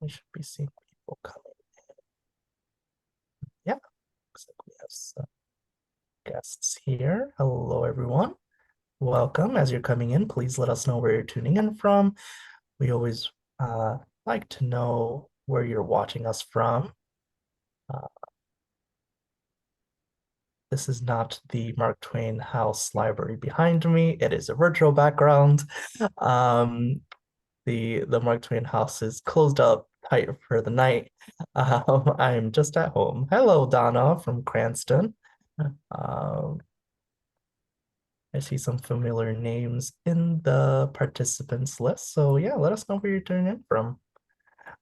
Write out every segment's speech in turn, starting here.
We should be seeing people coming in. Yeah, looks like we have some guests here. Hello, everyone. Welcome. As you're coming in, please let us know where you're tuning in from. We always like to know where you're watching us from. Uh, this is not the Mark Twain House library behind me. It is a virtual background. Um, the Mark Twain House is closed up tight for the night. I'm just at home. Hello, Donna from Cranston. Um, I see some familiar names in the participants list. So yeah, let us know where you're tuning in from.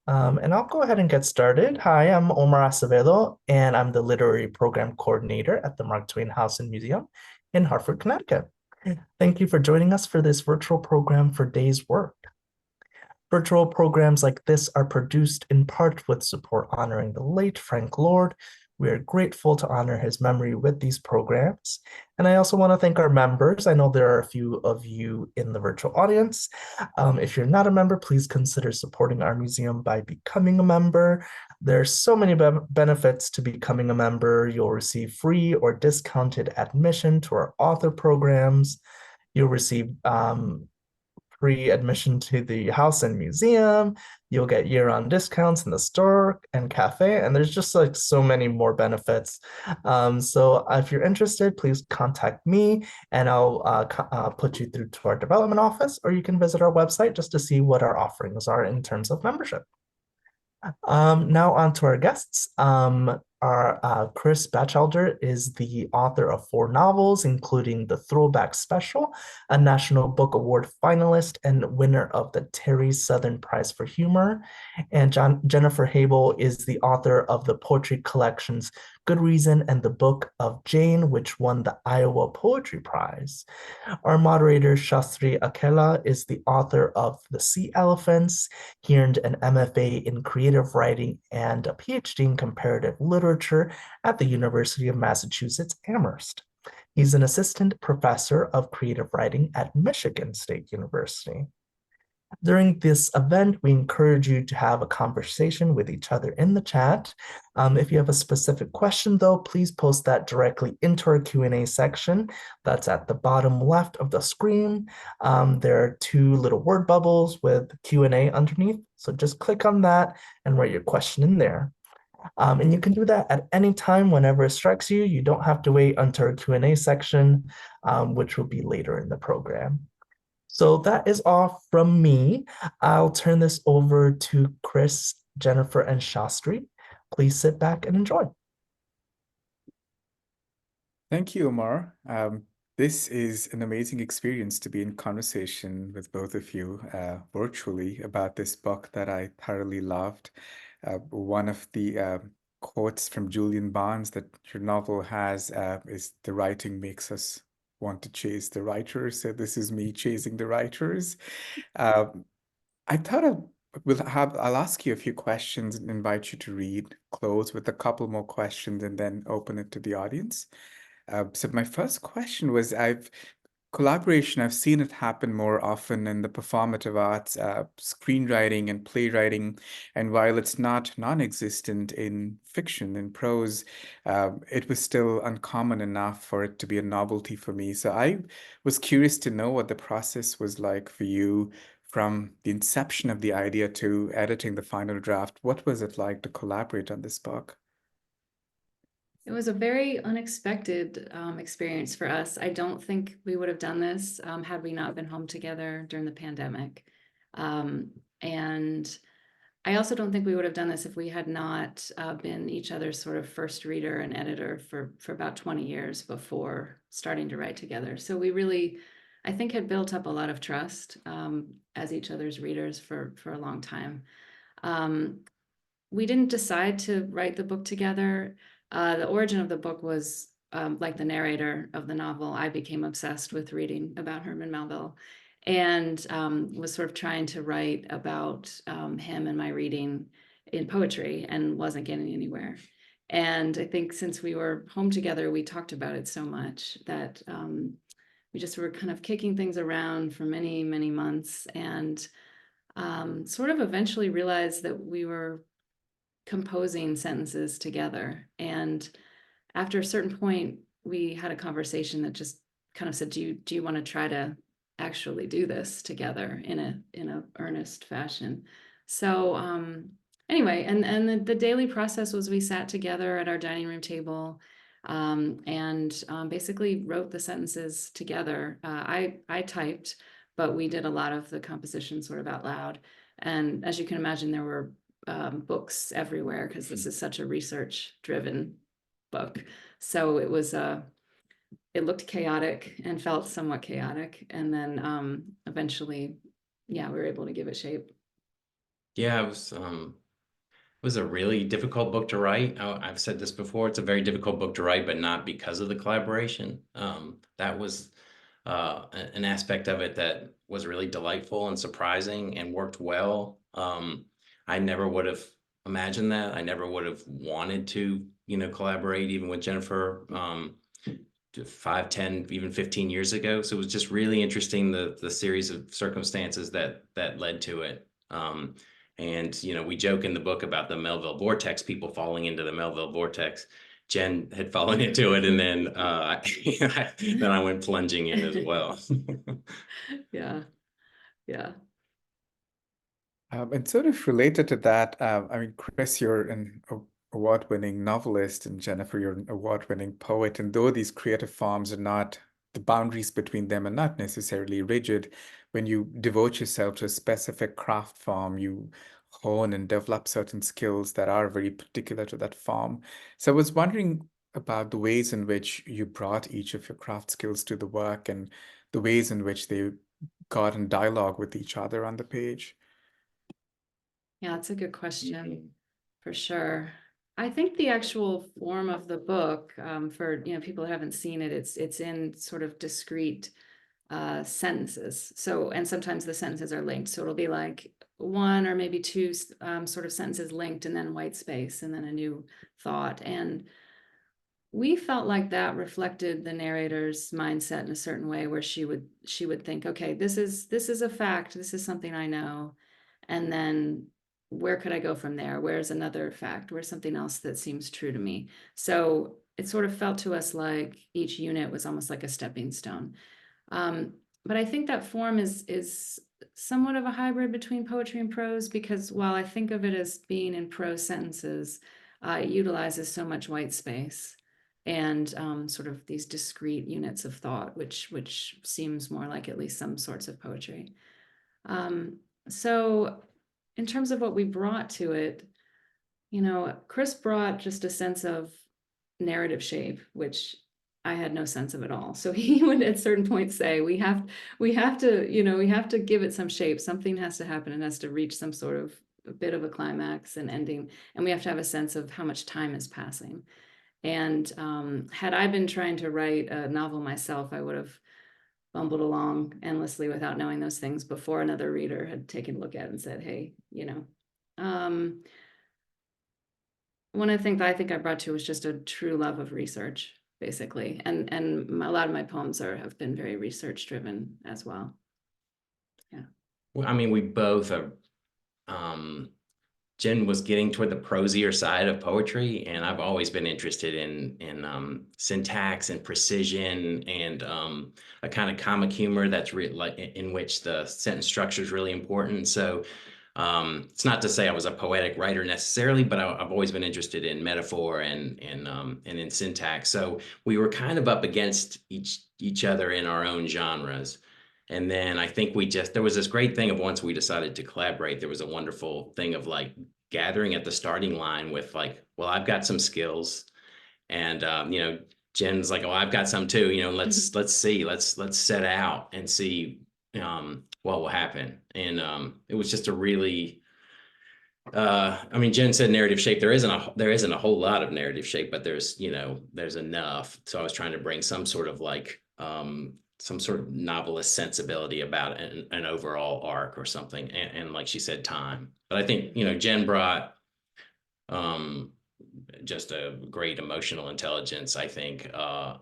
And I'll go ahead and get started. Hi, I'm Omar Acevedo, and I'm the Literary Program Coordinator at the Mark Twain House and Museum in Hartford, Connecticut. Thank you for joining us for this virtual program for Dayswork. Virtual programs like this are produced in part with support honoring the late Frank Lord. We are grateful to honor his memory with these programs. And I also want to thank our members. I know there are a few of you in the virtual audience. If you're not a member, please consider supporting our museum by becoming a member. There's so many benefits to becoming a member. You'll receive free or discounted admission to our author programs. You'll receive free admission to the house and museum. You'll get year-round discounts in the store and cafe, and there's just like so many more benefits. So if you're interested, please contact me and I'll put you through to our development office, or you can visit our website just to see what our offerings are in terms of membership. Now on to our guests. Our Chris Bachelder is the author of 4 novels, including The Throwback Special, a National Book Award finalist and winner of the Terry Southern Prize for Humor. And Jennifer Habel is the author of the poetry collections Good Reason and the Book of Jane, which won the Iowa Poetry Prize. Our moderator, Shastri Akela, is the author of The Sea Elephants. He earned an MFA in creative writing and a PhD in comparative literature at the University of Massachusetts Amherst. He's an assistant professor of creative writing at Michigan State University. During this event, we encourage you to have a conversation with each other in the chat. If you have a specific question, though, please post that directly into our Q&A section. That's at the bottom left of the screen. There are 2 little word bubbles with Q&A underneath. So just click on that and write your question in there. And you can do that at any time whenever it strikes you. You don't have to wait until our Q&A section, which will be later in the program. So that is all from me. I'll turn this over to Chris, Jennifer, and Shastri. Please sit back and enjoy. Thank you, Omar. This is an amazing experience to be in conversation with both of you virtually about this book that I thoroughly loved. One of the quotes from Julian Barnes that your novel has is, "The writing makes us want to chase the writers." So this is me chasing the writers. I thought I'll ask you a few questions and invite you to read, close with a couple more questions, and then open it to the audience. So my first question was, collaboration, I've seen it happen more often in the performative arts, screenwriting and playwriting. And while it's not non-existent in fiction and prose, it was still uncommon enough for it to be a novelty for me. So I was curious to know what the process was like for you from the inception of the idea to editing the final draft. What was it like to collaborate on this book? It was a very unexpected experience for us. I don't think we would have done this had we not been home together during the pandemic. And I also don't think we would have done this if we had not been each other's sort of first reader and editor for about 20 years before starting to write together. So we really, I think, had built up a lot of trust as each other's readers for a long time. We didn't decide to write the book together. The origin of the book was like the narrator of the novel. I became obsessed with reading about Herman Melville and was sort of trying to write about him and my reading in poetry and wasn't getting anywhere. And I think since we were home together, we talked about it so much that we just were kind of kicking things around for many, many months. And sort of eventually realized that we were composing sentences together. And after a certain point, we had a conversation that just kind of said, do you want to try to actually do this together in a earnest fashion? So anyway, and the daily process was we sat together at our dining room table, and basically wrote the sentences together. I typed, but we did a lot of the composition sort of out loud. And as you can imagine, there were books everywhere because this is such a research-driven book. So it was it looked chaotic and felt somewhat chaotic, and then eventually, yeah, we were able to give it shape. Yeah, it was a really difficult book to write. I've said this before, it's a very difficult book to write, but not because of the collaboration. That was an aspect of it that was really delightful and surprising and worked well. I never would have imagined that. I never would have wanted to, collaborate even with Jennifer 5, 10, even 15 years ago. So it was just really interesting, the series of circumstances that led to it. And, we joke in the book about the Melville vortex, people falling into the Melville vortex. Jen had fallen into it, and then then I went plunging in as well. Yeah, yeah. And sort of related to that, I mean, Chris, you're an award-winning novelist, and Jennifer, you're an award-winning poet. And though these creative forms are not, the boundaries between them are not necessarily rigid, when you devote yourself to a specific craft form, you hone and develop certain skills that are very particular to that form. So I was wondering about the ways in which you brought each of your craft skills to the work and the ways in which they got in dialogue with each other on the page. Yeah, it's a good question, for sure. I think the actual form of the book, for people who haven't seen it, it's in sort of discrete sentences. So, and sometimes the sentences are linked. So it'll be like one or maybe two sort of sentences linked, and then white space, and then a new thought. And we felt like that reflected the narrator's mindset in a certain way, where she would think, okay, this is a fact, this is something I know, and then where could I go from there? Where's another fact? Where's something else that seems true to me? So it sort of felt to us like each unit was almost like a stepping stone. But I think that form is somewhat of a hybrid between poetry and prose, because while I think of it as being in prose sentences, it utilizes so much white space and sort of these discrete units of thought, which seems more like at least some sorts of poetry. So in terms of what we brought to it, Chris brought just a sense of narrative shape, which I had no sense of at all. So he would at certain points say, we have to give it some shape. Something has to happen. It has to reach some sort of a bit of a climax and ending. And we have to have a sense of how much time is passing. And had I been trying to write a novel myself, I would have bumbled along endlessly without knowing those things before another reader had taken a look at it and said, hey, one of the things I think I brought to was just a true love of research, basically. And a lot of my poems have been very research driven as well. Yeah. Well, I mean, we both are, Jen was getting toward the prosier side of poetry, and I've always been interested in syntax and precision and a kind of comic humor that's like in which the sentence structure is really important. So it's not to say I was a poetic writer necessarily, but I've always been interested in metaphor and in syntax. So we were kind of up against each other in our own genres. And then I think there was this great thing of once we decided to collaborate, there was a wonderful thing of like gathering at the starting line with like, well, I've got some skills, and Jen's like, oh, I've got some too. Let's see, let's set out and see what will happen. And it was just a really, I mean, Jen said narrative shape. There isn't a whole lot of narrative shape, but there's enough. So I was trying to bring some sort of like some sort of novelist sensibility about an overall arc or something, and like she said, time. But I think Jen brought just a great emotional intelligence, I think, and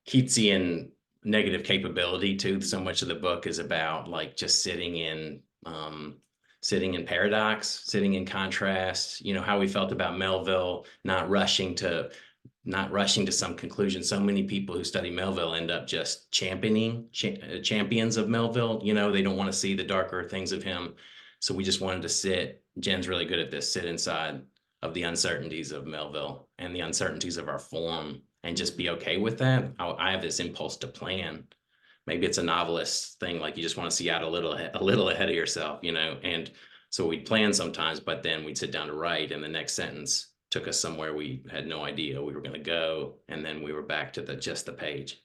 Keatsian negative capability too. So much of the book is about like just sitting in paradox, sitting in contrast, you know, how we felt about Melville, not rushing to some conclusion. So many people who study Melville end up just champions of Melville. You know, they don't want to see the darker things of him. So we just wanted to sit. Jen's really good at this. Sit inside of the uncertainties of Melville and the uncertainties of our form, and just be okay with that. I have this impulse to plan. Maybe it's a novelist thing, like you just want to see out a little ahead of yourself, you know. And so we'd plan sometimes, but then we'd sit down to write, and the next sentence took us somewhere we had no idea we were going to go, and then we were back to just the page.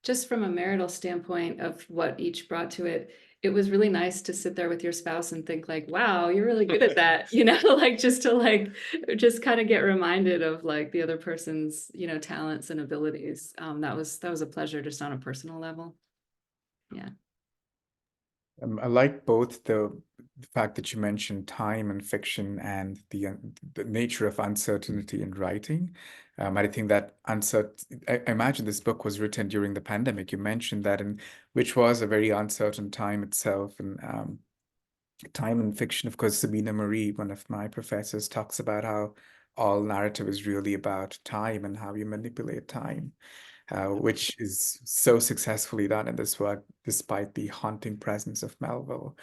Just from a marital standpoint of what each brought to it, it was really nice to sit there with your spouse and think like, wow, you're really good at that, you know, like just kind of get reminded of like the other person's, you know, talents and abilities. That was a pleasure just on a personal level. Yeah. I like both the fact that you mentioned time and fiction and the nature of uncertainty in writing. I think that I imagine this book was written during the pandemic. You mentioned that, which was a very uncertain time itself. And time and fiction, of course, Sabina Marie, one of my professors, talks about how all narrative is really about time and how you manipulate time. Which is so successfully done in this work, despite the haunting presence of Melville.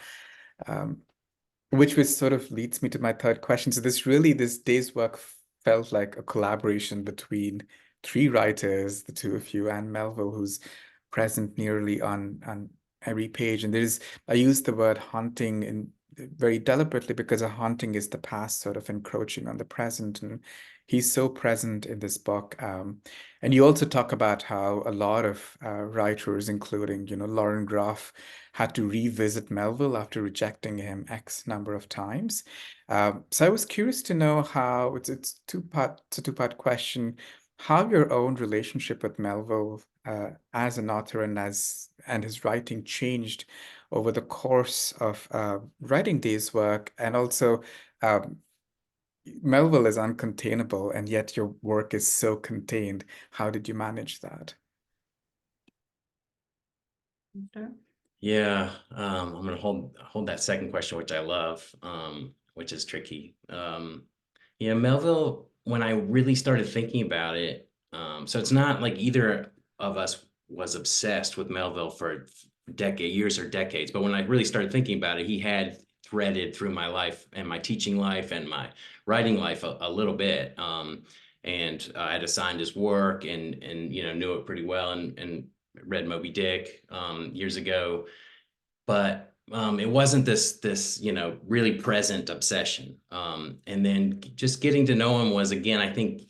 Which sort of leads me to my third question. So this day's work felt like a collaboration between three writers, the two of you, and Melville, who's present nearly on every page. And I use the word haunting very deliberately, because a haunting is the past sort of encroaching on the present, and he's so present in this book. And you also talk about how a lot of writers, including, you know, Lauren Groff, had to revisit Melville after rejecting him X number of times. So I was curious to know how it's a two-part question, how your own relationship with Melville as an author and his writing changed over the course of writing Dayswork, and also Melville is uncontainable, and yet your work is so contained. How did you manage that? Sure. Yeah, I'm gonna hold that second question, which I love, which is tricky. Yeah, Melville, when I really started thinking about it, so it's not like either of us was obsessed with Melville for years or decades, but when I really started thinking about it, he had threaded through my life and my teaching life and my writing life a little bit. And I had assigned his work and you know, knew it pretty well, and read Moby-Dick years ago, but it wasn't this you know, really present obsession. And then just getting to know him was, again, I think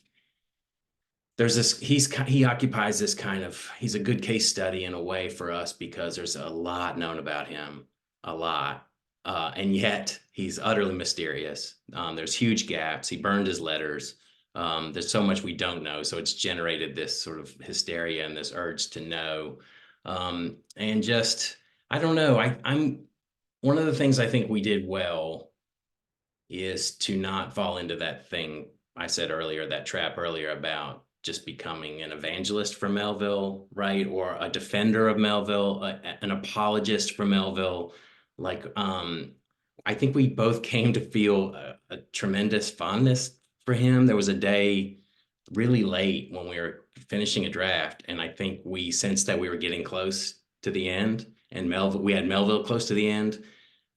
there's this, he occupies this kind of, he's a good case study in a way for us, because there's a lot known about him, a lot. And yet he's utterly mysterious. There's huge gaps. He burned his letters. There's so much we don't know. So it's generated this sort of hysteria and this urge to know. And just, I don't know, I'm one of the things I think we did well is to not fall into that thing I said earlier, that trap earlier about just becoming an evangelist for Melville, right? Or a defender of Melville, an apologist for Melville. Like, I think we both came to feel a tremendous fondness for him. There was a day really late when we were finishing a draft, and I think we sensed that we were getting close to the end, and we had Melville close to the end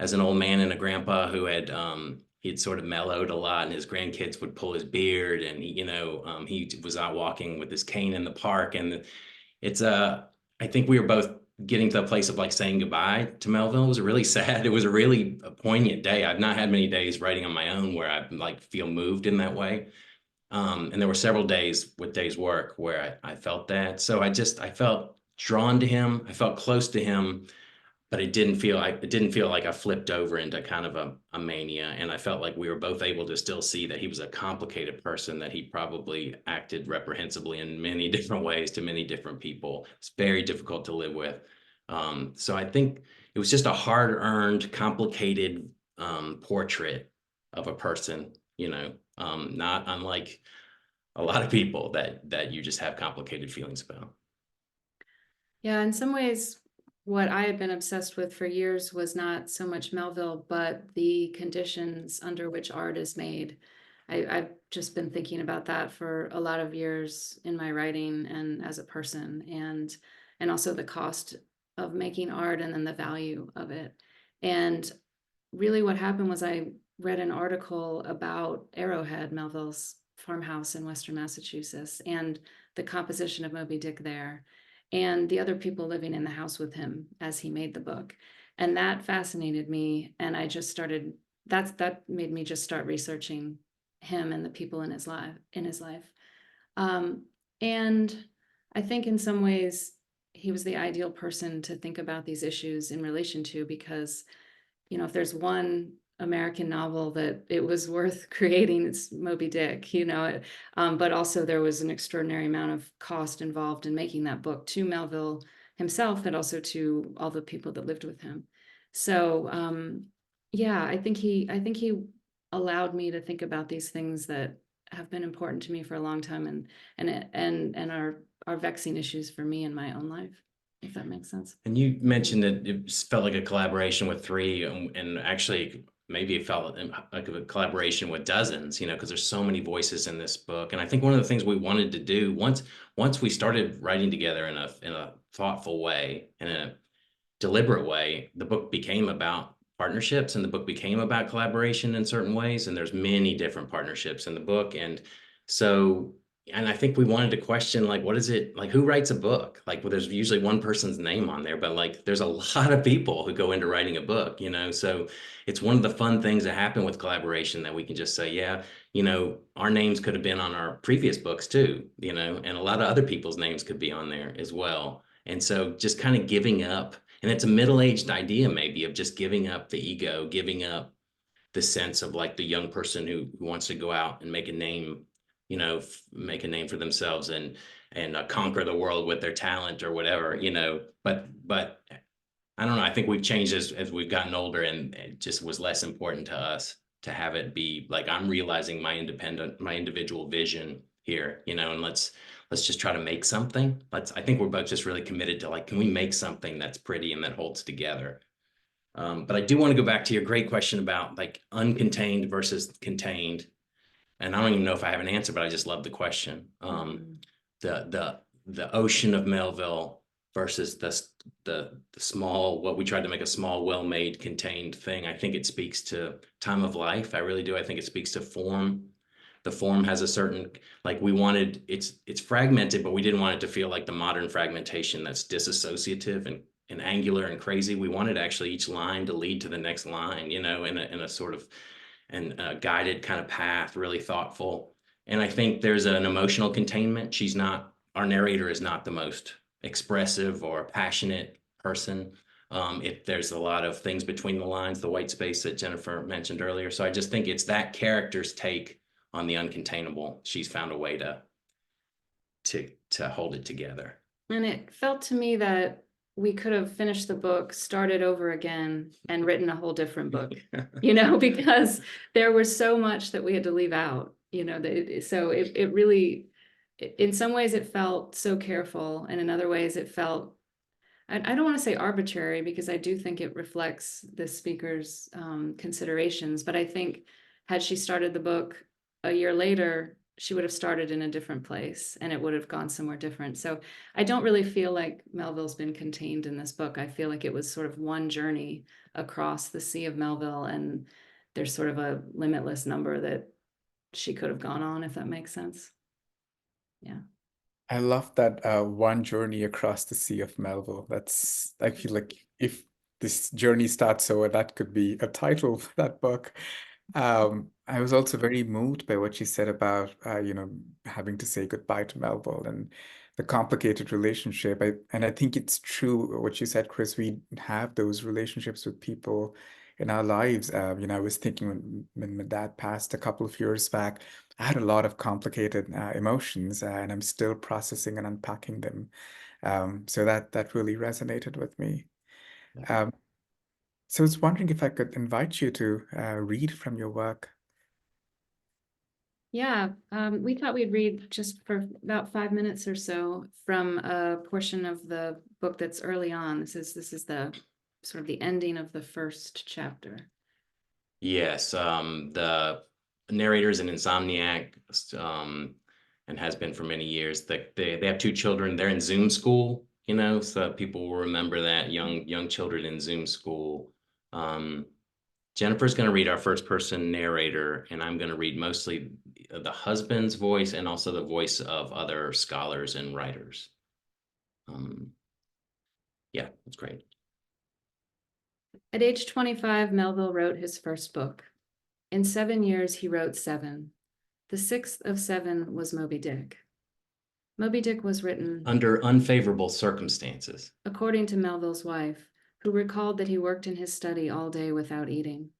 as an old man and a grandpa who had he'd sort of mellowed a lot, and his grandkids would pull his beard, and he was out walking with his cane in the park. And I think we were both getting to the place of like saying goodbye to Melville. It was really sad. It was a really poignant day. I've not had many days writing on my own where I like feel moved in that way. And there were several days with Dayswork where I felt that. So I felt drawn to him. I felt close to him, but it didn't feel like I flipped over into kind of a mania. And I felt like we were both able to still see that he was a complicated person, that he probably acted reprehensibly in many different ways to many different people. It's very difficult to live with. So I think it was just a hard-earned, complicated portrait of a person, you know, not unlike a lot of people that you just have complicated feelings about. Yeah, in some ways, what I had been obsessed with for years was not so much Melville, but the conditions under which art is made. I've just been thinking about that for a lot of years in my writing and as a person, and also the cost of making art and then the value of it. And really what happened was I read an article about Arrowhead, Melville's farmhouse in Western Massachusetts, and the composition of Moby-Dick there, and the other people living in the house with him as he made the book. And that fascinated me. And I just started, that made me just start researching him and the people in his life. Um, and I think in some ways he was the ideal person to think about these issues in relation to, because if there's one American novel that it was worth creating, it's Moby-Dick, but also there was an extraordinary amount of cost involved in making that book, to Melville himself, but also to all the people that lived with him. So yeah, I think he allowed me to think about these things that have been important to me for a long time, and are vexing issues for me in my own life, if that makes sense. And you mentioned that it felt like a collaboration with three, and actually maybe it felt like a collaboration with dozens, because there's so many voices in this book. And I think one of the things we wanted to do once we started writing together in a thoughtful way, in a deliberate way, the book became about partnerships, and the book became about collaboration in certain ways. And there's many different partnerships in the book. And I think we wanted to question, like, what is it, like, who writes a book? Like, well, there's usually one person's name on there, but like, there's a lot of people who go into writing a book, so it's one of the fun things that happen with collaboration, that we can just say, yeah, our names could have been on our previous books too, and a lot of other people's names could be on there as well. And so just kind of giving up, and it's a middle-aged idea maybe, of just giving up the ego, giving up the sense of like the young person who wants to go out and make a name, make a name for themselves and conquer the world with their talent or whatever, but I don't know. I think we've changed as we've gotten older, and it just was less important to us to have it be like, I'm realizing my individual vision here, and let's just try to make something. I think we're both just really committed to, like, can we make something that's pretty and that holds together? But I do want to go back to your great question about like uncontained versus contained. And I don't even know if I have an answer, but I just love the question. The ocean of Melville versus the small, what we tried to make a small, well-made, contained thing. I think it speaks to time of life. I really do. I think it speaks to form. The form has a certain, like, it's fragmented, but we didn't want it to feel like the modern fragmentation that's disassociative and angular and crazy. We wanted actually each line to lead to the next line, in a sort of and a guided kind of path, really thoughtful. And I think there's an emotional containment. Our narrator is not the most expressive or passionate person. There's a lot of things between the lines, the white space that Jennifer mentioned earlier. So I just think it's that character's take on the uncontainable. She's found a way to hold it together. And it felt to me that we could have finished the book, started over again, and written a whole different book, because there was so much that we had to leave out, so it really, in some ways it felt so careful, and in other ways it felt, I don't want to say arbitrary, because I do think it reflects the speaker's considerations, but I think had she started the book a year later, she would have started in a different place and it would have gone somewhere different. So I don't really feel like Melville's been contained in this book. I feel like it was sort of one journey across the Sea of Melville, and there's sort of a limitless number that she could have gone on, if that makes sense. Yeah. I love that one journey across the Sea of Melville. I feel like if this journey starts over, that could be a title for that book. I was also very moved by what you said about, having to say goodbye to Melville and the complicated relationship. And I think it's true what you said, Chris. We have those relationships with people in our lives. I was thinking when my dad passed a couple of years back, I had a lot of complicated emotions, and I'm still processing and unpacking them. So that really resonated with me. So I was wondering if I could invite you to read from your work. Yeah, we thought we'd read just for about 5 minutes or so from a portion of the book that's early on. This is the sort of the ending of the first chapter. Yes, the narrator is an insomniac, and has been for many years. They have two children. They're in Zoom school, so people will remember that young children in Zoom school. Jennifer's going to read our first person narrator, and I'm going to read mostly the husband's voice and also the voice of other scholars and writers. Yeah, that's great. At age 25, Melville wrote his first book. In 7 years, he wrote 7. The 6th of 7 was Moby-Dick. Moby-Dick was written Under unfavorable circumstances. according to Melville's wife, who recalled that he worked in his study all day without eating.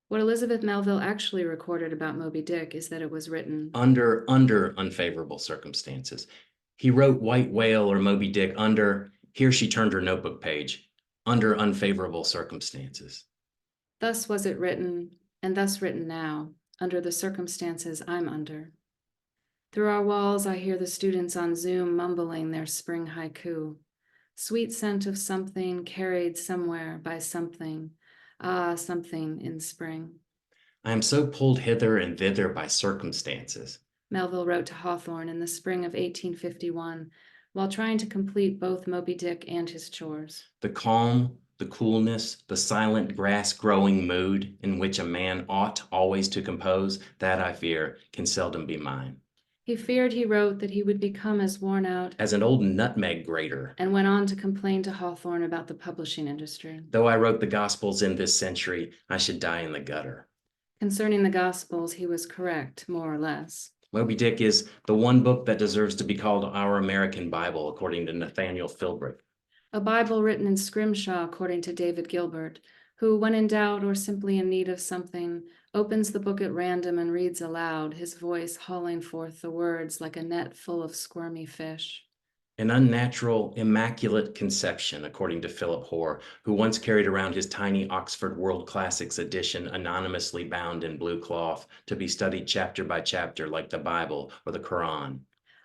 What Elizabeth Melville actually recorded about Moby-Dick is that it was written under unfavorable circumstances. He wrote White Whale or Moby-Dick under, here she turned her notebook page, under unfavorable circumstances. Thus was it written, and thus written now, under the circumstances I'm under. Through our walls, I hear the students on Zoom mumbling their spring haiku. Sweet scent of something carried somewhere by something, something in spring. I am so pulled hither and thither by circumstances. Melville wrote to Hawthorne in the spring of 1851, while trying to complete both Moby-Dick and his chores. The calm, the coolness, the silent grass-growing mood in which a man ought always to compose, that, I fear, can seldom be mine. He feared, he wrote, that he would become as worn out as an old nutmeg grater. And went on to complain to Hawthorne about the publishing industry. Though I wrote the Gospels in this century, I should die in the gutter. Concerning the Gospels, he was correct, more or less. Moby-Dick is the one book that deserves to be called our American Bible, according to Nathaniel Philbrick. A Bible written in scrimshaw, according to David Gilbert, who, when in doubt or simply in need of something, opens the book at random and reads aloud, his voice hauling forth the words like a net full of squirmy fish. An unnatural, immaculate conception, according to Philip Hoare, who once carried around his tiny Oxford World Classics edition anonymously bound in blue cloth to be studied chapter by chapter like the Bible or the Quran.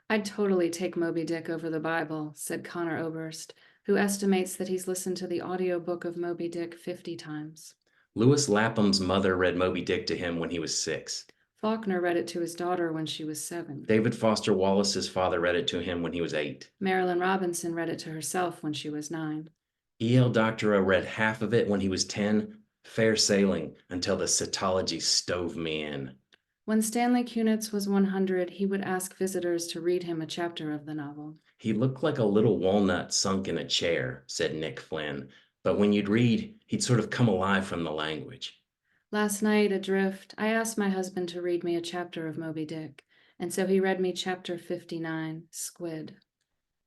I'd totally take Moby-Dick over the Bible, said Connor Oberst, who estimates that he's listened to the audiobook of Moby-Dick 50 times. Lewis Lapham's mother read Moby-Dick to him when he was 6. Faulkner read it to his daughter when she was 7. David Foster Wallace's father read it to him when he was 8. Marilyn Robinson read it to herself when she was 9. E.L. Doctorow read half of it when he was 10, fair sailing, until the cetology stove me in. When Stanley Kunitz was 100, he would ask visitors to read him a chapter of the novel. He looked like a little walnut sunk in a chair, said Nick Flynn, but when you'd read, he'd sort of come alive from the language. Last night, adrift, I asked my husband to read me a chapter of Moby-Dick, and so he read me chapter 59, Squid.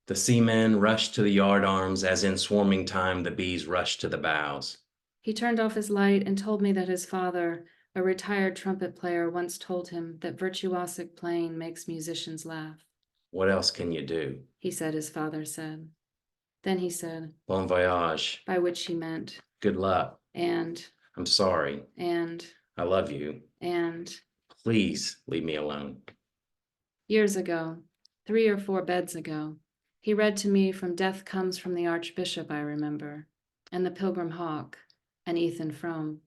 The seamen rushed to the yardarms as in swarming time the bees rushed to the bows. He turned off his light and told me that his father, a retired trumpet player, once told him that virtuosic playing makes musicians laugh. What else can you do? He said his father said. Then he said, Bon voyage. by which he meant, Good luck. and, I'm sorry. and, I love you. and. Please leave me alone. Years ago, 3 or 4 beds ago, he read to me from Death Comes from the Archbishop, I remember, and The Pilgrim Hawk, and Ethan Frome.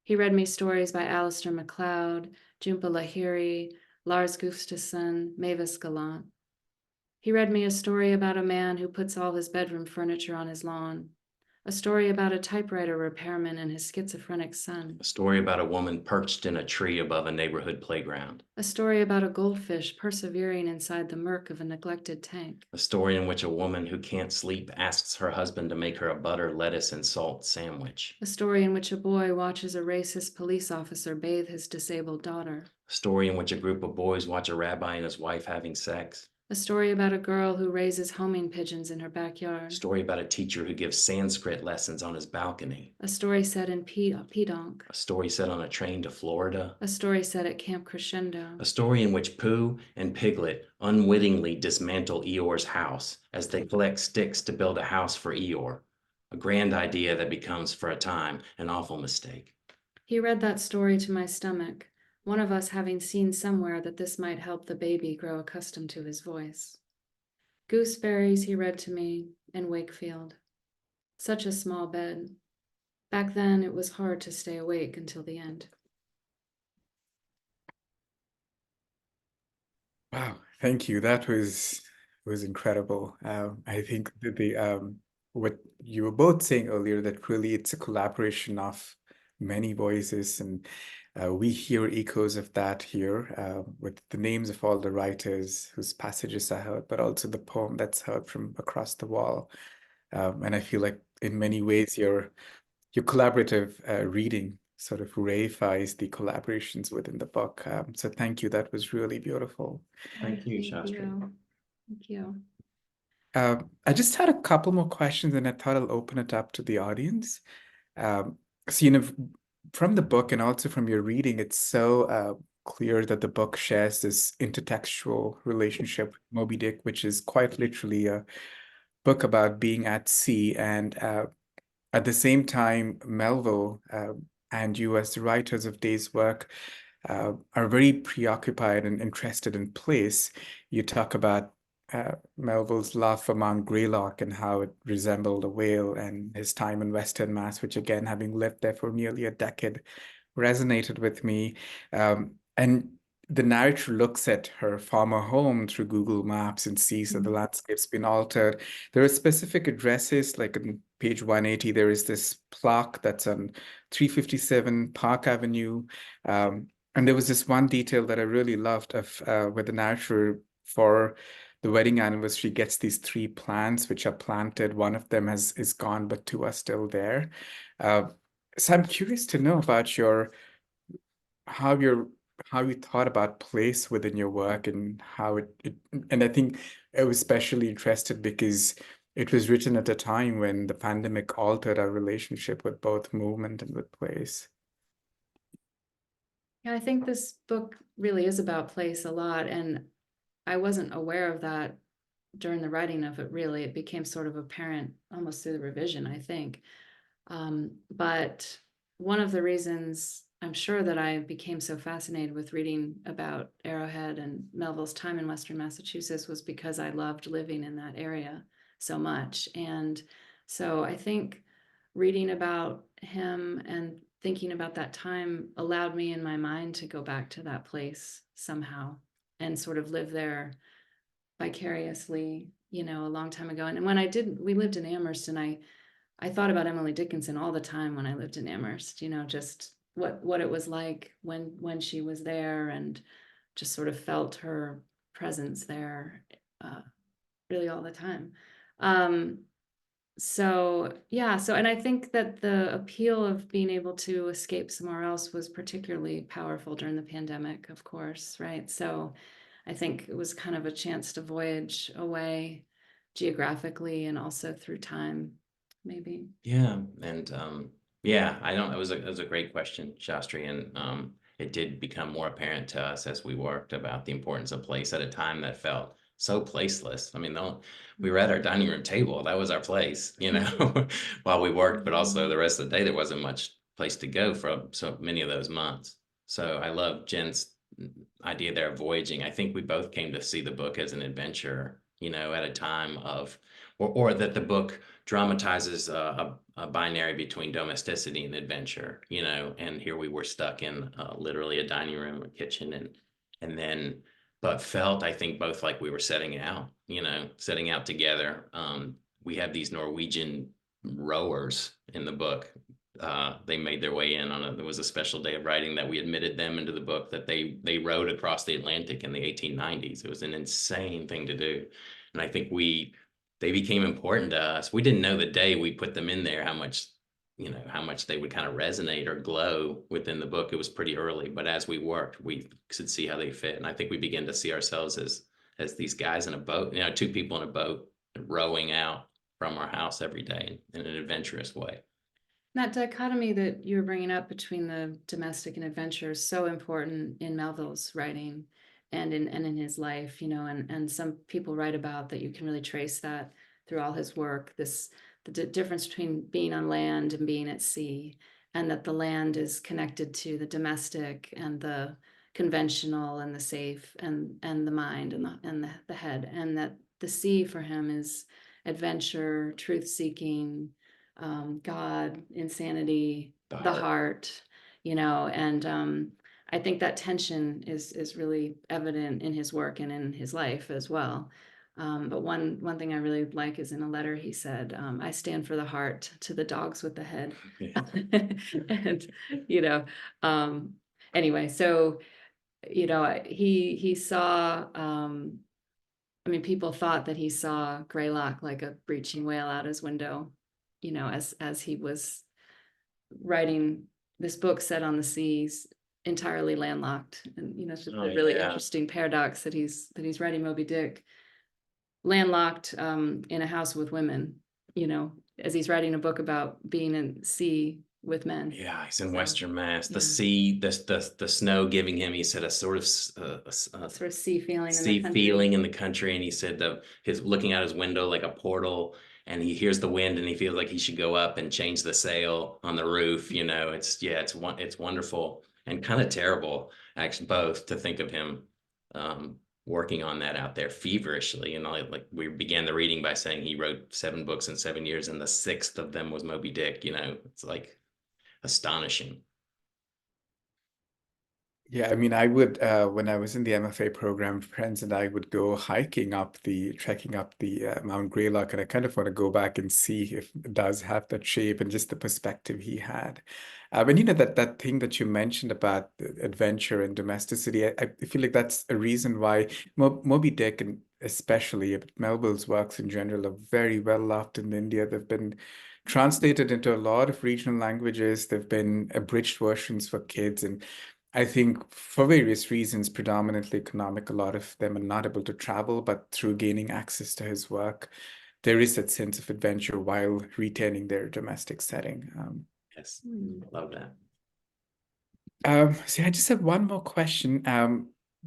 He read me stories by Alistair MacLeod, Jhumpa Lahiri, Lars Gustafsson, Mavis Gallant. He read me a story about a man who puts all his bedroom furniture on his lawn, a story about a typewriter repairman and his schizophrenic son, A story about a woman perched in a tree above a neighborhood playground. a story about a goldfish persevering inside the murk of a neglected tank, A story in which a woman who can't sleep asks her husband to make her a butter, lettuce, and salt sandwich. a story in which a boy watches a racist police officer bathe his disabled daughter, A story in which a group of boys watch a rabbi and his wife having sex. a story about a girl who raises homing pigeons in her backyard, A story about a teacher who gives Sanskrit lessons on his balcony. a story set in Pedonk, A story set on a train to Florida. a story set at Camp Crescendo, A story in which Pooh and Piglet unwittingly dismantle Eeyore's house as they collect sticks to build a house for Eeyore. A grand idea that becomes, for a time, an awful mistake. He read that story to my stomach, one of us having seen somewhere that this might help the baby grow accustomed to his voice. Gooseberries, he read to me, and Wakefield. Such a small bed. Back then, it was hard to stay awake until the end. Wow, thank you. That was incredible. I think that the what you were both saying earlier, that really it's a collaboration of many voices, and we hear echoes of that here with the names of all the writers whose passages I heard, but also the poem that's heard from across the wall. And I feel like in many ways your collaborative reading sort of reifies the collaborations within the book. So thank you. That was really beautiful. Thank you, Shastri. Thank you. I just had a couple more questions, and I thought I'll open it up to the audience. So, from the book and also from your reading, it's so clear that the book shares this intertextual relationship with Moby-Dick, which is quite literally a book about being at sea. And at the same time, Melville and you, as the writers of Dayswork, are very preoccupied and interested in place. You talk about Melville's love for Mount Greylock and how it resembled a whale, and his time in Western Mass, which again, having lived there for nearly a decade, resonated with me. And the narrator looks at her former home through Google Maps and sees that the landscape's been altered. There are specific addresses, like on page 180, there is this plaque that's on 357 Park Avenue. And there was this one detail that I really loved of where the narrator, for the wedding anniversary, gets these 3 plants which are planted. One of them is gone, but 2 are still there. So I'm curious to know about how you thought about place within your work, and how and I think I was especially interested because it was written at a time when the pandemic altered our relationship with both movement and with place. Yeah, I think this book really is about place a lot, and I wasn't aware of that during the writing of it, really. It became sort of apparent almost through the revision, I think. But one of the reasons I'm sure that I became so fascinated with reading about Arrowhead and Melville's time in Western Massachusetts was because I loved living in that area so much. And so I think reading about him and thinking about that time allowed me in my mind to go back to that place somehow and sort of live there vicariously, a long time ago. And when we lived in Amherst, and I thought about Emily Dickinson all the time when I lived in Amherst, just what it was like when she was there, and just sort of felt her presence there really all the time. And I think that the appeal of being able to escape somewhere else was particularly powerful during the pandemic, of course, right? So I think it was kind of a chance to voyage away geographically and also through time, maybe. Yeah, and I don't. It was a great question, Shastri, and it did become more apparent to us as we worked about the importance of place at a time that felt so placeless. I mean, we were at our dining room table. That was our place, while we worked, but also the rest of the day there wasn't much place to go for so many of those months. So I love Jen's idea there of voyaging. I think we both came to see the book as an adventure, at a time of, or that the book dramatizes a binary between domesticity and adventure, and here we were stuck in literally a dining room, a kitchen, and then, but felt, I think, both like we were setting out together. We have these Norwegian rowers in the book. They made their way in there was a special day of writing that we admitted them into the book, that they rowed across the Atlantic in the 1890s. It was an insane thing to do. And I think they became important to us. We didn't know the day we put them in there how much they would kind of resonate or glow within the book. It was pretty early, but as we worked, we could see how they fit. And I think we began to see ourselves as these guys in a boat, 2 people in a boat rowing out from our house every day in an adventurous way. That dichotomy that you were bringing up between the domestic and adventure is so important in Melville's writing and in his life, and some people write about that you can really trace that through all his work, the difference between being on land and being at sea. and that the land is connected to the domestic and the conventional and the safe and the mind and the head, and that the sea for him is adventure, truth-seeking, God, insanity, the heart, you know, and I think that tension is really evident in his work and in his life as well. But one thing I really like is in a letter he said, I stand for the heart to the dogs with the head. Yeah. And, you know, anyway, so, you know, he saw, I mean, people thought that he saw Greylock like a breaching whale out his window, you know, as he was writing this book set on the seas, entirely landlocked. And, you know, it's just a really interesting paradox that he's writing Moby-Dick landlocked in a house with women, you know, as he's writing a book about being in sea with men. Yeah, he's in Western Mass. The sea, the snow giving him, he said, a sort of sort of sea feeling in the country. And he said his looking out his window like a portal, and he hears the wind and he feels like he should go up and change the sail on the roof. You know, it's wonderful and kind of terrible, actually, both, to think of him working on that out there feverishly. And like we began the reading by saying he wrote 7 books in 7 years, and the 6th of them was Moby-Dick. You know, it's like astonishing. Yeah, I mean, I would, when I was in the MFA program, friends and I would go trekking up the Mount Greylock, and I kind of want to go back and see if it does have that shape and just the perspective he had. And you know, that thing that you mentioned about adventure and domesticity, I feel like that's a reason why Moby Dick, and especially Melville's works in general, are very well loved in India. They've been translated into a lot of regional languages. They've been abridged versions for kids, and I think for various reasons, predominantly economic, a lot of them are not able to travel, but through gaining access to his work, there is that sense of adventure while retaining their domestic setting. Yes, love that. So I just have one more question.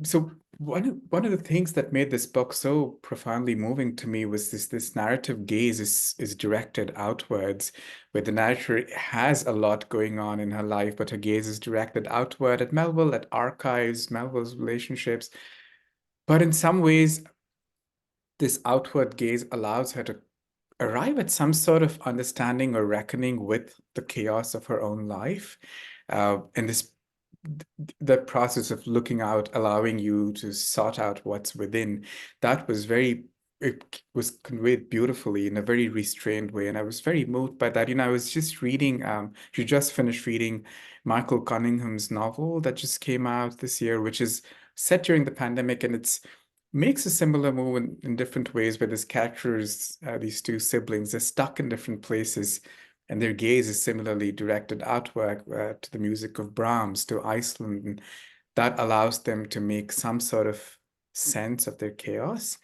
So one of the things that made this book so profoundly moving to me was this narrative gaze is directed outwards, where the narrator has a lot going on in her life, but her gaze is directed outward at Melville, at archives, Melville's relationships. But in some ways, this outward gaze allows her to arrive at some sort of understanding or reckoning with the chaos of her own life. And the process of looking out, allowing you to sort out what's within, that was it was conveyed beautifully in a very restrained way. And I was very moved by that. You know, I was just reading, you just finished reading Michael Cunningham's novel that just came out this year, which is set during the pandemic, and it's makes a similar move in different ways, where this characters, these 2 siblings, they're stuck in different places, and their gaze is similarly directed outward to the music of Brahms, to Iceland, and that allows them to make some sort of sense of their chaos.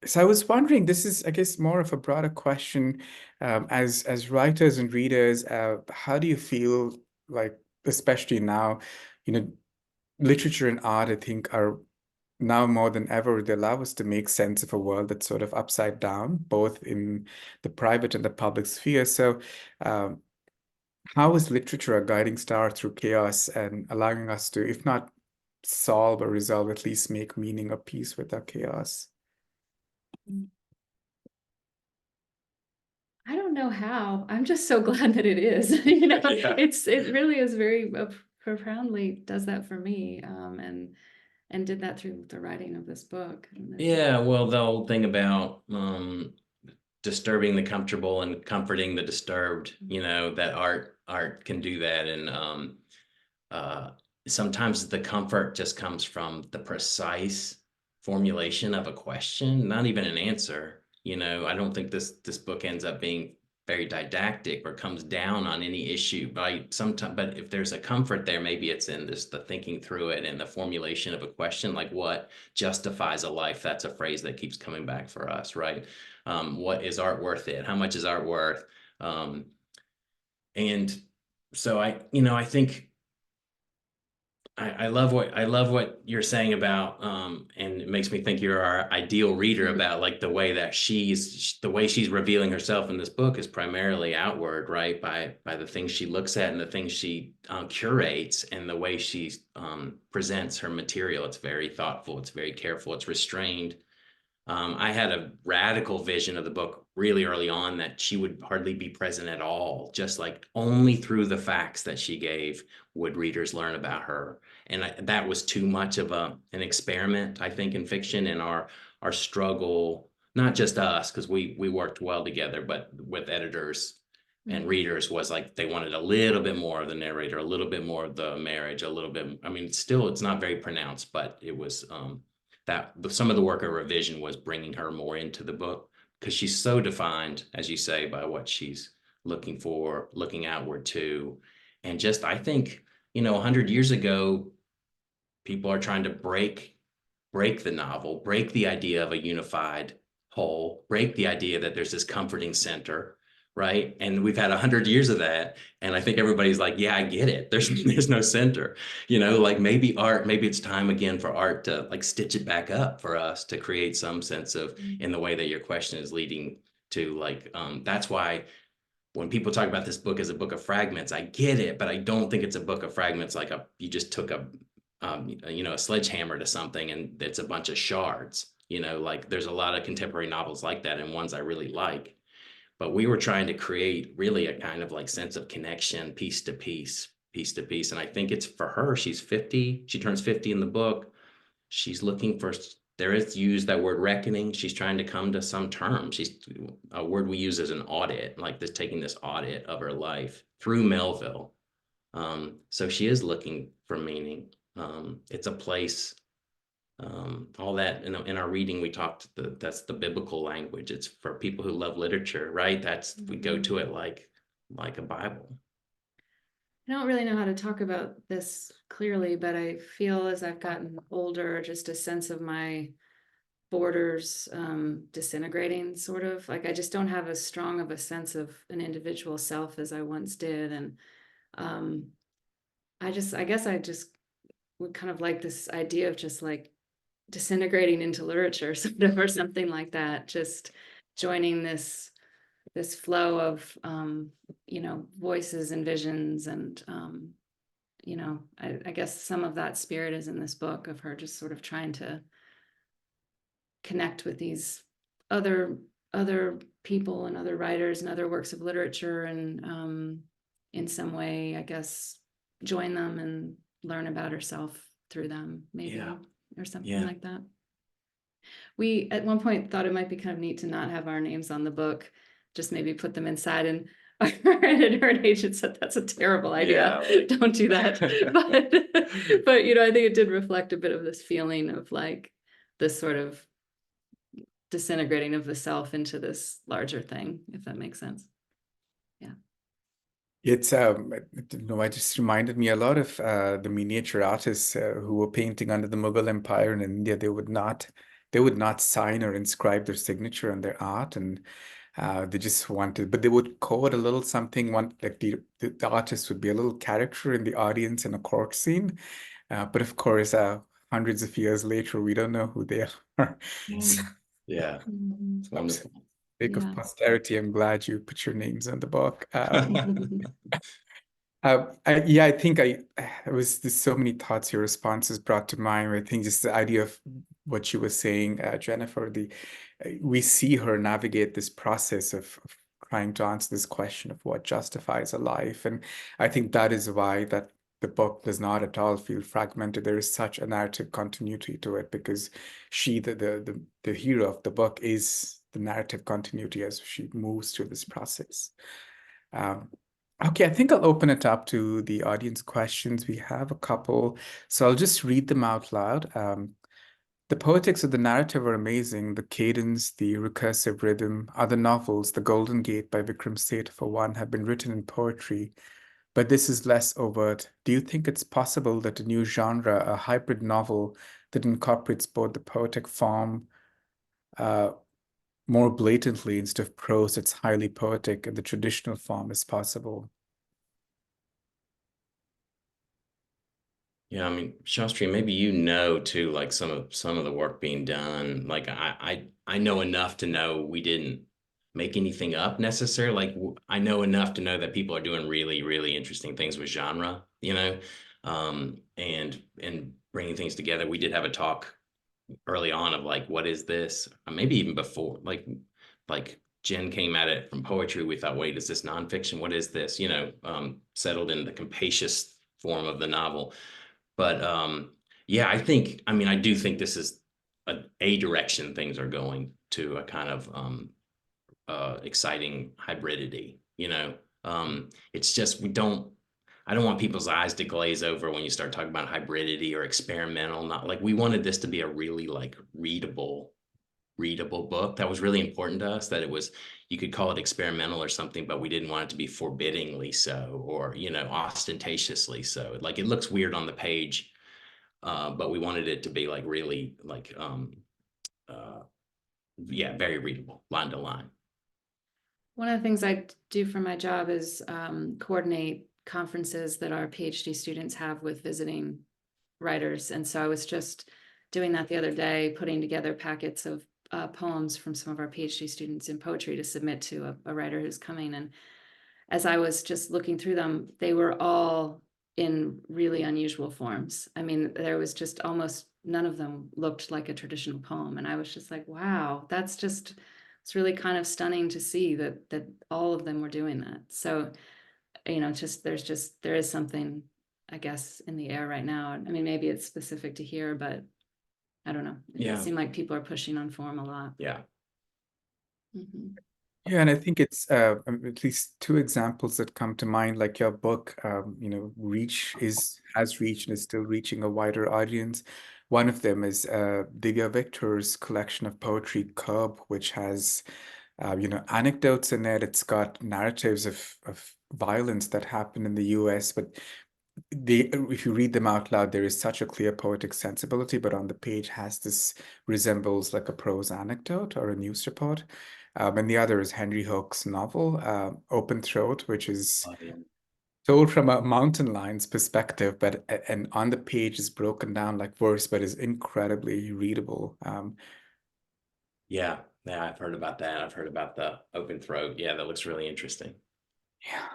So I was wondering, this is, I guess, more of a broader question. As writers and readers, how do you feel like, especially now, you know, literature and art, I think, are now more than ever, they allow us to make sense of a world that's sort of upside down, both in the private and the public sphere. So how is literature a guiding star through chaos and allowing us to, if not solve or resolve, at least make meaning or peace with our chaos? I don't know how. I'm just so glad that it is. You know, it really is very profoundly does that for me, and did that through the writing of this book. Yeah, well, the whole thing about disturbing the comfortable and comforting the disturbed, you know, that art can do that. And sometimes the comfort just comes from the precise formulation of a question, not even an answer. You know, I don't think this book ends up being very didactic or comes down on any issue by sometimes, but if there's a comfort there, maybe it's in the thinking through it and the formulation of a question, like what justifies a life. That's a phrase that keeps coming back for us, right? What is art worth it? How much is art worth? And so I think I love what you're saying about and it makes me think you're our ideal reader about like the way that she's revealing herself in this book is primarily outward, right? By the things she looks at and the things she curates and the way she presents her material. It's very thoughtful, it's very careful, it's restrained. I had a radical vision of the book really early on that she would hardly be present at all, just like only through the facts that she gave would readers learn about her. And that was too much of an experiment, I think, in fiction and our struggle, not just us, because we worked well together, but with editors and readers was like they wanted a little bit more of the narrator, a little bit more of the marriage, a little bit. I mean, still, it's not very pronounced, but it was that some of the work of revision was bringing her more into the book because she's so defined, as you say, by what she's looking for, looking outward to. And just, I think, 100 years ago, people are trying to break the novel, break the idea of a unified whole, break the idea that there's this comforting center, right? And we've had 100 years of that. And I think everybody's like, yeah, I get it. There's no center, like maybe it's time again for art to like stitch it back up for us to create some sense of, in the way that your question is leading to, like, that's why when people talk about this book as a book of fragments, I get it, but I don't think it's a book of fragments like you just took a sledgehammer to something and it's a bunch of shards. Like there's a lot of contemporary novels like that and ones I really like. But we were trying to create really a kind of like sense of connection, piece to piece. And I think it's for her, she's 50, she turns 50 in the book. She's looking for, there is used that word reckoning. She's trying to come to some term. She's a word we use as an audit, like this, taking this audit of her life through Melville. So she is looking for meaning. It's a place, all that in our reading, we talked, that's the biblical language. It's for people who love literature, right? We go to it like a Bible. I don't really know how to talk about this clearly, but I feel as I've gotten older, just a sense of my borders disintegrating, sort of. Like I just don't have as strong of a sense of an individual self as I once did. And I guess I just would kind of like this idea of just like disintegrating into literature sort of, or something like that, just joining this flow of voices and visions and I guess some of that spirit is in this book of her just sort of trying to connect with these other people and other writers and other works of literature and in some way, I guess, join them and learn about herself through them, maybe. Yeah. Or something like that. We at one point thought it might be kind of neat to not have our names on the book, just maybe put them inside, and our editor and agent said that's a terrible idea. Yeah. Don't do that. but I think it did reflect a bit of this feeling of like this sort of disintegrating of the self into this larger thing, if that makes sense. Yeah. It's it just reminded me a lot of the miniature artists who were painting under the Mughal Empire in India. They would not sign or inscribe their signature on their art, and they just wanted, but they would code a little something. Like the artist would be a little character in the audience in a court scene, but of course, hundreds of years later, we don't know who they are. So, yeah, it's wonderful. Sake of posterity, I'm glad you put your names on the book. I think there's so many thoughts your responses brought to mind. I think just the idea of what you were saying, Jennifer, we see her navigate this process of trying to answer this question of what justifies a life. And I think that is why that the book does not at all feel fragmented. There is such a narrative continuity to it because she, the hero of the book, is the narrative continuity as she moves through this process. Okay, I think I'll open it up to the audience questions. We have a couple, so I'll just read them out loud. The poetics of the narrative are amazing. The cadence, the recursive rhythm. Other novels, The Golden Gate by Vikram Seth, for one, have been written in poetry, but this is less overt. Do you think it's possible that a new genre, a hybrid novel that incorporates both the poetic form more blatantly instead of prose that's highly poetic and the traditional form is possible? Yeah, I mean, Shastri, maybe you know too, like some of the work being done. Like I know enough to know we didn't make anything up necessarily. Like I know enough to know that people are doing really, really interesting things with genre, you know, and bringing things together. We did have a talk early on of like, what is this? Maybe even before, like Jen came at it from poetry. We thought, wait, is this nonfiction? What is this? You know, settled in the capacious form of the novel. But yeah, I mean, I do think this is a direction things are going to, a kind of exciting hybridity, you know. It's just I don't want people's eyes to glaze over when you start talking about hybridity or experimental. Not like, we wanted this to be a really like readable book. That was really important to us, that it was, you could call it experimental or something, but we didn't want it to be forbiddingly so, or, you know, ostentatiously so. Like, it looks weird on the page, but we wanted it to be like really like yeah, very readable, line to line. One of the things I do for my job is coordinate conferences that our PhD students have with visiting writers. And so I was just doing that the other day, putting together packets of poems from some of our PhD students in poetry to submit to a writer who's coming. And as I was just looking through them, they were all in really unusual forms. I mean, there was just almost none of them looked like a traditional poem. And I was just like, wow, it's really kind of stunning to see that all of them were doing that. So, you know, there is something, I guess, in the air right now. I mean, maybe it's specific to here, but I don't know. Yeah. It seemed like people are pushing on form a lot. Yeah. Mhm. Yeah, and I think it's at least two examples that come to mind. Like your book, you know, has reached and is still reaching a wider audience. One of them is Divya Victor's collection of poetry, Curb, which has you know, anecdotes in it. It's got narratives of violence that happened in the US, but if you read them out loud, there is such a clear poetic sensibility, but on the page has this, resembles like a prose anecdote or a news report. And the other is Henry Hook's novel, Open Throat, which is told from a mountain lion's perspective, but and on the page is broken down like verse, but is incredibly readable. Yeah, I've heard about that. I've heard about the Open Throat. Yeah, that looks really interesting. Yeah.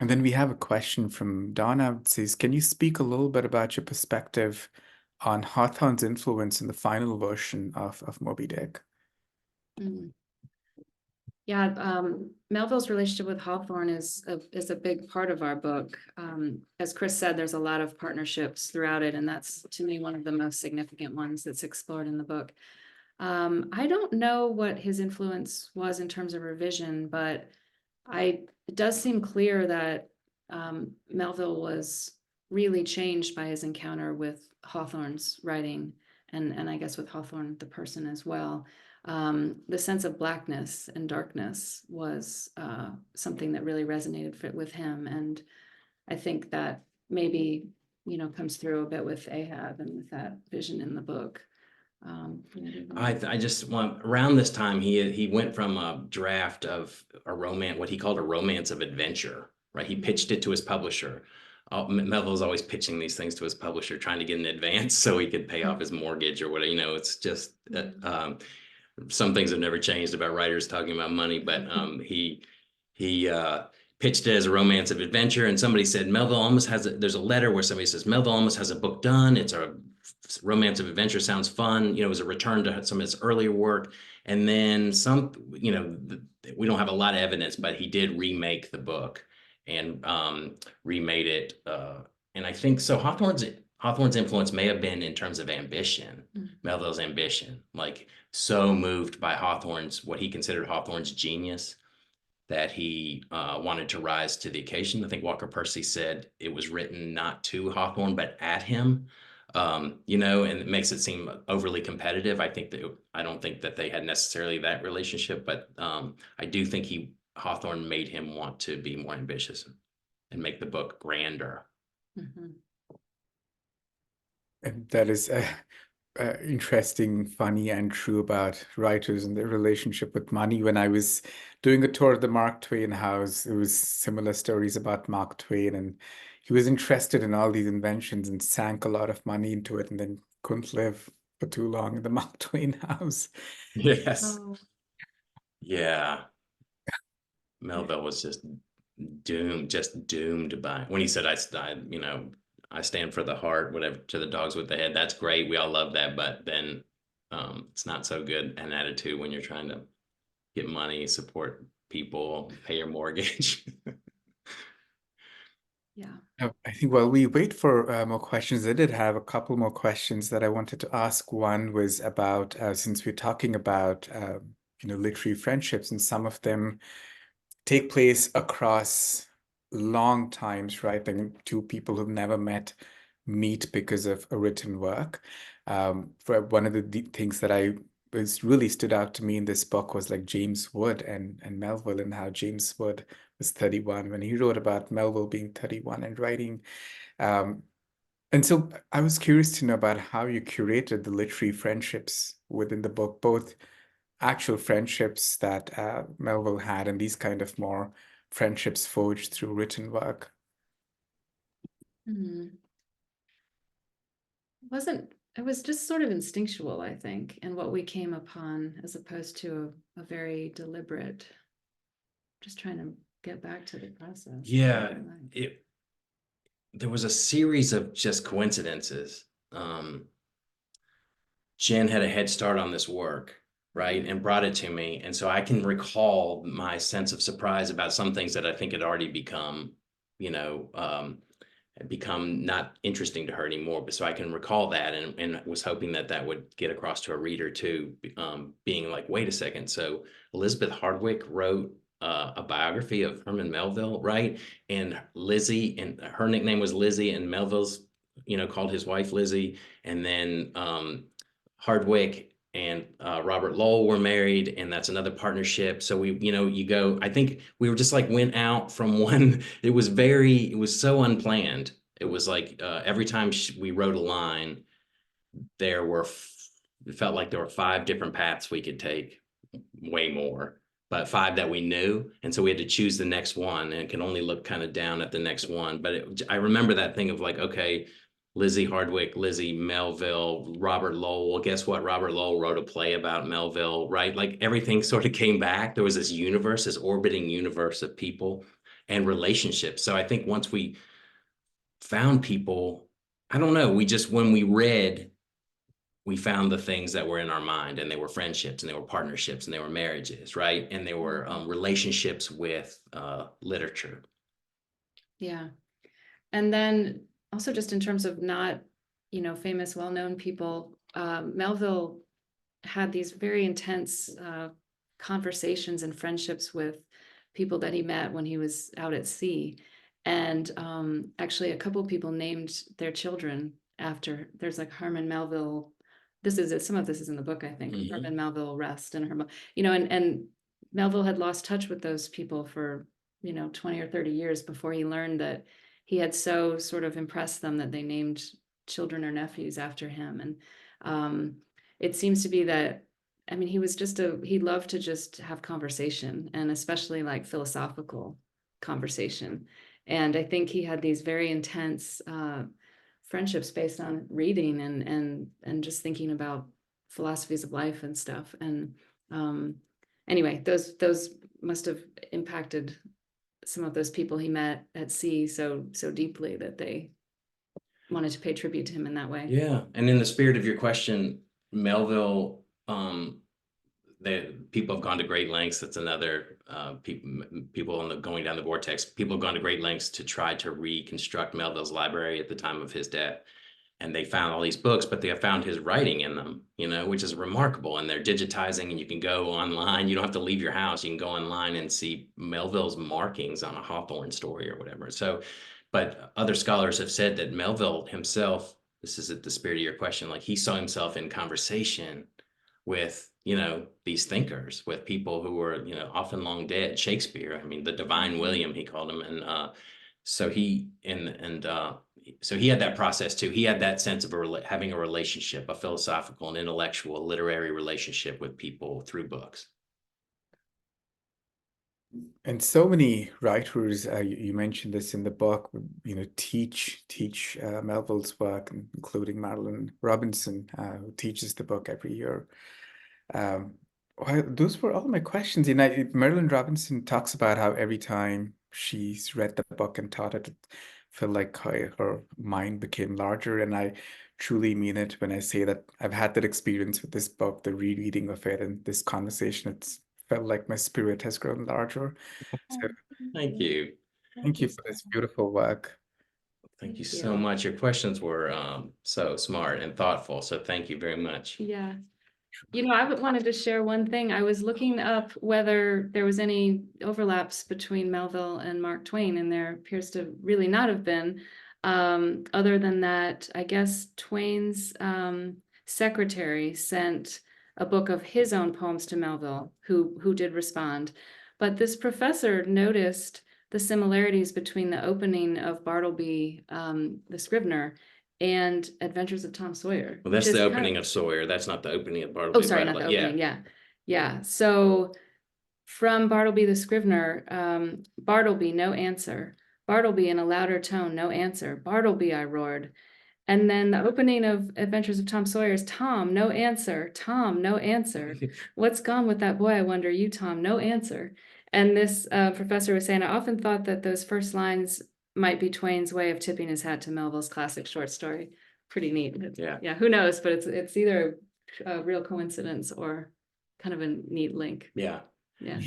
And then we have a question from Donna. It says, can you speak a little bit about your perspective on Hawthorne's influence in the final version of Moby-Dick? Mm. Yeah, Melville's relationship with Hawthorne is a big part of our book. As Chris said, there's a lot of partnerships throughout it, and that's, to me, one of the most significant ones that's explored in the book. I don't know what his influence was in terms of revision, but it does seem clear that Melville was really changed by his encounter with Hawthorne's writing, and I guess with Hawthorne, the person as well. The sense of blackness and darkness was something that really resonated with him. And I think that maybe, you know, comes through a bit with Ahab and with that vision in the book. I just want, around this time, he went from a draft of a romance, what he called a romance of adventure, right? He pitched it to his publisher. Melville's always pitching these things to his publisher, trying to get an advance so he could pay off his mortgage or whatever. You know, it's just some things have never changed about writers talking about money, but he pitched it as a romance of adventure, and somebody said Melville almost has there's a letter where somebody says Melville almost has a book done. It's a romance of adventure, sounds fun. You know, it was a return to some of his earlier work, and then some. You know, we don't have a lot of evidence, but he did remake the book and remade it. And I think so. Hawthorne's influence may have been in terms of ambition, Melville's ambition, like so moved by what he considered Hawthorne's genius, that he wanted to rise to the occasion. I think Walker Percy said it was written not to Hawthorne, but at him, you know, and it makes it seem overly competitive. I don't think that they had necessarily that relationship, but I do think Hawthorne made him want to be more ambitious and make the book grander. Mm-hmm. And that is interesting, funny, and true about writers and their relationship with money. When I was doing a tour of the Mark Twain house, it was similar stories about Mark Twain, and he was interested in all these inventions and sank a lot of money into it, and then couldn't live for too long in the Mark Twain house. Yes. Oh, Yeah. Melville was just doomed by when he said, I stand for the heart, whatever, to the dogs with the head. That's great. We all love that. But then it's not so good an attitude when you're trying to get money, support people, pay your mortgage. yeah. I think while we wait for more questions, I did have a couple more questions that I wanted to ask. One was about, since we're talking about, literary friendships, and some of them take place across long times, right? Like two people who've never met meet because of a written work. For one of the things that I was really stood out to me in this book was like James Wood and Melville, and how James Wood was 31 when he wrote about Melville being 31 and writing. And so I was curious to know about how you curated the literary friendships within the book, both actual friendships that Melville had and these kind of more friendships forged through written work. Hmm. It was just sort of instinctual, I think, and what we came upon, as opposed to a very deliberate, just trying to get back to the process. Yeah, there was a series of just coincidences. Jen had a head start on this work, right, and brought it to me. And so I can recall my sense of surprise about some things that I think had already become, become not interesting to her anymore. But so I can recall that, and was hoping that that would get across to a reader too, being like, wait a second. So Elizabeth Hardwick wrote a biography of Herman Melville, right? And Lizzie, and her nickname was Lizzie, and Melville's, called his wife Lizzie. And then Hardwick and Robert Lowell were married, and that's another partnership. So I think we were just like went out from one. It was so unplanned. It was like every time we wrote a line, it felt like there were 5 different paths we could take, way more, but 5 that we knew. And so we had to choose the next one, and can only look kind of down at the next one. But I remember that thing of like, okay, Lizzie Hardwick, Lizzie Melville, Robert Lowell. Well, guess what? Robert Lowell wrote a play about Melville, right? Like everything sort of came back. There was this universe, this orbiting universe of people and relationships. So I think once we found people, I don't know, when we read, we found the things that were in our mind, and they were friendships, and they were partnerships, and they were marriages, right? And they were relationships with literature. Yeah. And then also, just in terms of not, famous, well-known people, Melville had these very intense conversations and friendships with people that he met when he was out at sea. And actually, a couple of people named their children after. There's like Herman Melville. Some of this is in the book, I think. Mhm. Herman Melville Rest and Herman, and Melville had lost touch with those people for 20 or 30 years before he learned that he had so sort of impressed them that they named children or nephews after him. And it seems to be that, I mean, he loved to just have conversation, and especially like philosophical conversation. And I think he had these very intense friendships based on reading and just thinking about philosophies of life and stuff. And anyway, those must have impacted some of those people he met at sea so deeply that they wanted to pay tribute to him in that way. Yeah, and in the spirit of your question, Melville, the people have gone to great lengths. That's another people on the going down the vortex. People have gone to great lengths to try to reconstruct Melville's library at the time of his death, and they found all these books, but they have found his writing in them, which is remarkable. And they're digitizing, and you can go online. You don't have to leave your house. You can go online and see Melville's markings on a Hawthorne story or whatever. So, but other scholars have said that Melville himself, this is at the spirit of your question, like he saw himself in conversation with, these thinkers, with people who were, often long dead. Shakespeare, I mean, the Divine William, he called him. And so he so he had that process too. He had that sense of having a relationship, a philosophical and intellectual literary relationship with people through books. And so many writers, you mentioned this in the book, teach Melville's work, including Marilyn Robinson, who teaches the book every year. Um, well, those were all my questions. Marilyn Robinson talks about how every time she's read the book and taught it, it felt like her mind became larger. And I truly mean it when I say that I've had that experience with this book, the rereading of it and this conversation. It's felt like my spirit has grown larger. So Thank you. thank you for this beautiful work. Thank you so much. Your questions were so smart and thoughtful. So thank you very much. Yeah. I wanted to share one thing. I was looking up whether there was any overlaps between Melville and Mark Twain, and there appears to really not have been. Other than that, I guess Twain's secretary sent a book of his own poems to Melville, who did respond. But this professor noticed the similarities between the opening of Bartleby, the Scrivener, and Adventures of Tom Sawyer. Well, that's the opening of Sawyer. That's not the opening of Bartleby. Oh, sorry, not the opening. Yeah. So from Bartleby the Scrivener, Bartleby, no answer. Bartleby in a louder tone, no answer. Bartleby, I roared. And then the opening of Adventures of Tom Sawyer is Tom, no answer. Tom, no answer. What's gone with that boy? I wonder. You, Tom, no answer. And this professor was saying, I often thought that those first lines might be Twain's way of tipping his hat to Melville's classic short story. Pretty neat. Yeah. Who knows? But it's either a real coincidence or kind of a neat link. Yeah. Yeah.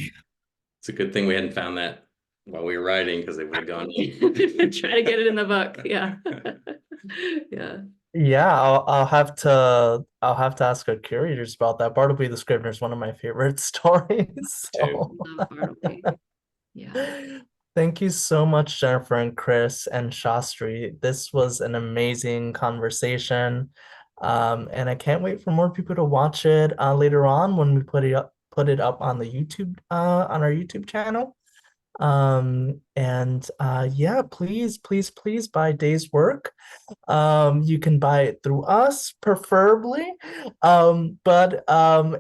It's a good thing we hadn't found that while we were writing, because they would have gone. Try to get it in the book. Yeah. Yeah. Yeah, I'll have to ask our curators about that. Bartleby the Scrivener is one of my favorite stories. So. Love Bartleby. Yeah. Thank you so much, Jennifer and Chris and Shastri. This was an amazing conversation. And I can't wait for more people to watch it later on when we put it up on the YouTube on our YouTube channel. Yeah, please buy Dayswork. You can buy it through us, preferably. But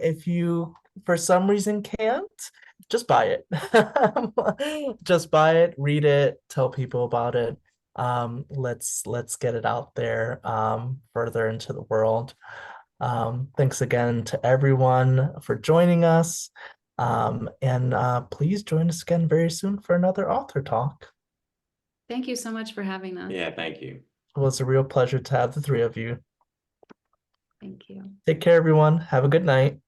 if you for some reason can't, just buy it. Just buy it, read it, tell people about it. Let's get it out there further into the world. Thanks again to everyone for joining us. Please join us again very soon for another author talk. Thank you so much for having us. Yeah, thank you. It was a real pleasure to have the three of you. Thank you. Take care, everyone. Have a good night.